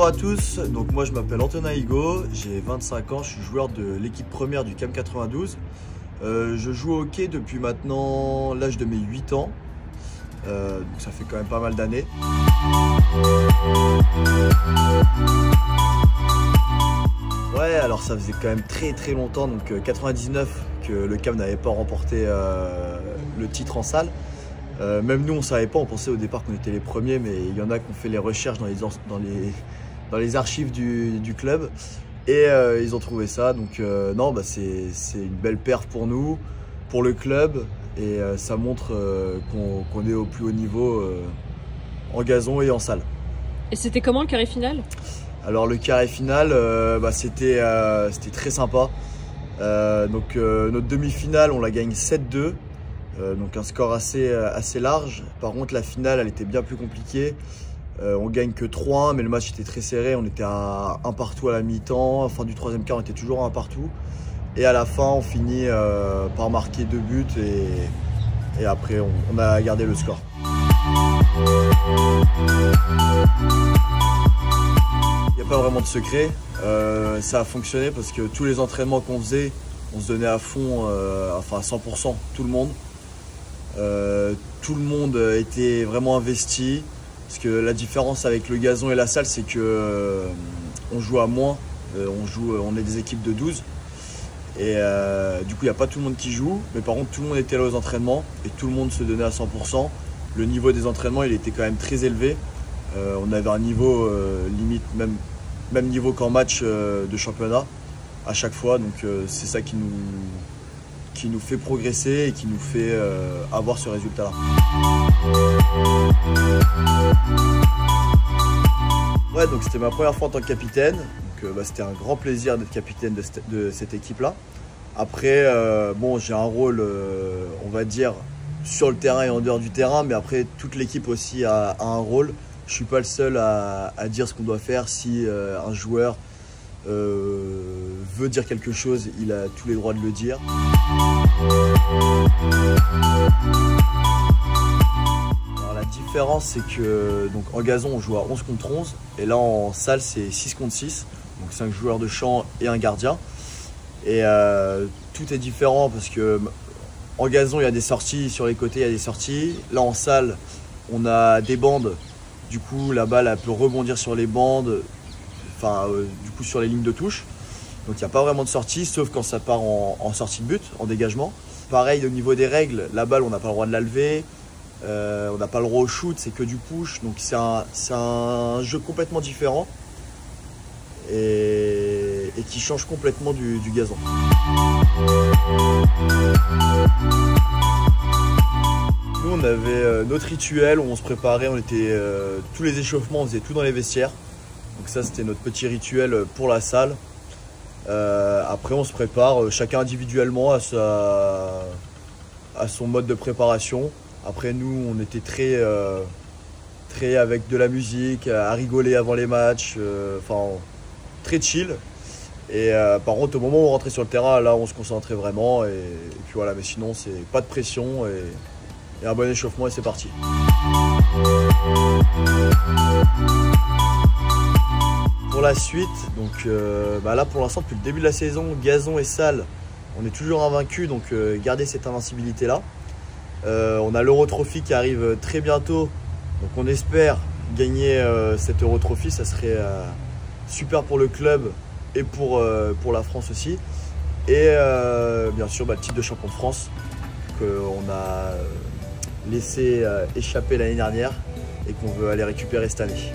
Bonjour à tous, donc moi je m'appelle Antonin Higo, j'ai 25 ans, je suis joueur de l'équipe première du CAM 92. Je joue au hockey depuis maintenant l'âge de mes 8 ans, donc ça fait quand même pas mal d'années. Ouais, alors ça faisait quand même très longtemps, donc 99 que le CAM n'avait pas remporté le titre en salle. Même nous on savait pas, on pensait au départ qu'on était les premiers, mais il y en a qui ont fait les recherches dans les archives du club et ils ont trouvé ça. Donc non, c'est une belle perf pour nous, pour le club, et ça montre qu'on est au plus haut niveau en gazon et en salle. Et c'était comment le carré final? Alors le carré final, c'était très sympa. Notre demi-finale, on la gagne 7-2. Donc un score assez large. Par contre la finale elle était bien plus compliquée. On gagne que 3-1, mais le match était très serré. On était à 1 partout à la mi-temps. À la fin du troisième quart on était toujours à 1 partout. Et à la fin on finit par marquer 2 buts et après on a gardé le score. Il n'y a pas vraiment de secret. Ça a fonctionné parce que tous les entraînements qu'on faisait, on se donnait à fond, enfin à 100%, tout le monde. Tout le monde était vraiment investi, parce que la différence avec le gazon et la salle, c'est que on joue à moins, on est des équipes de 12 et du coup il n'y a pas tout le monde qui joue, mais par contre tout le monde était là aux entraînements et tout le monde se donnait à 100%. Le niveau des entraînements il était quand même très élevé, on avait un niveau limite même niveau qu'en match de championnat à chaque fois, donc c'est ça qui nous fait progresser et qui nous fait avoir ce résultat-là. Ouais, donc c'était ma première fois en tant que capitaine, donc c'était un grand plaisir d'être capitaine de cette équipe-là. Après, bon, j'ai un rôle, on va dire, sur le terrain et en dehors du terrain, mais après toute l'équipe aussi a un rôle. Je suis pas le seul à dire ce qu'on doit faire. Si un joueur veut dire quelque chose, il a tous les droits de le dire. Alors, la différence c'est que donc, en gazon on joue à 11 contre 11 et là en salle c'est 6 contre 6, donc 5 joueurs de champ et un gardien. Et tout est différent parce que en gazon il y a des sorties, sur les côtés il y a des sorties. Là en salle on a des bandes, du coup la balle elle peut rebondir sur les bandes, enfin du coup sur les lignes de touche. Donc il n'y a pas vraiment de sortie, sauf quand ça part en sortie de but, en dégagement. Pareil au niveau des règles, la balle on n'a pas le droit de la lever, on n'a pas le droit au shoot, c'est que du push. Donc c'est un jeu complètement différent et qui change complètement du gazon. Nous on avait notre rituel où on se préparait, on était tous les échauffements, on faisait tout dans les vestiaires. Donc ça c'était notre petit rituel pour la salle. Après on se prépare chacun individuellement à son mode de préparation. Après nous on était très avec de la musique, à rigoler avant les matchs, enfin très chill. Et par contre au moment où on rentrait sur le terrain, là on se concentrait vraiment et puis voilà, mais sinon c'est pas de pression et un bon échauffement et c'est parti. Pour la suite, donc là pour l'instant depuis le début de la saison, gazon et salle, on est toujours invaincus, donc garder cette invincibilité là. On a l'Eurotrophy qui arrive très bientôt, donc on espère gagner cette Eurotrophy, ça serait super pour le club et pour la France aussi. Et bien sûr le titre de champion de France qu'on a laissé échapper l'année dernière et qu'on veut aller récupérer cette année.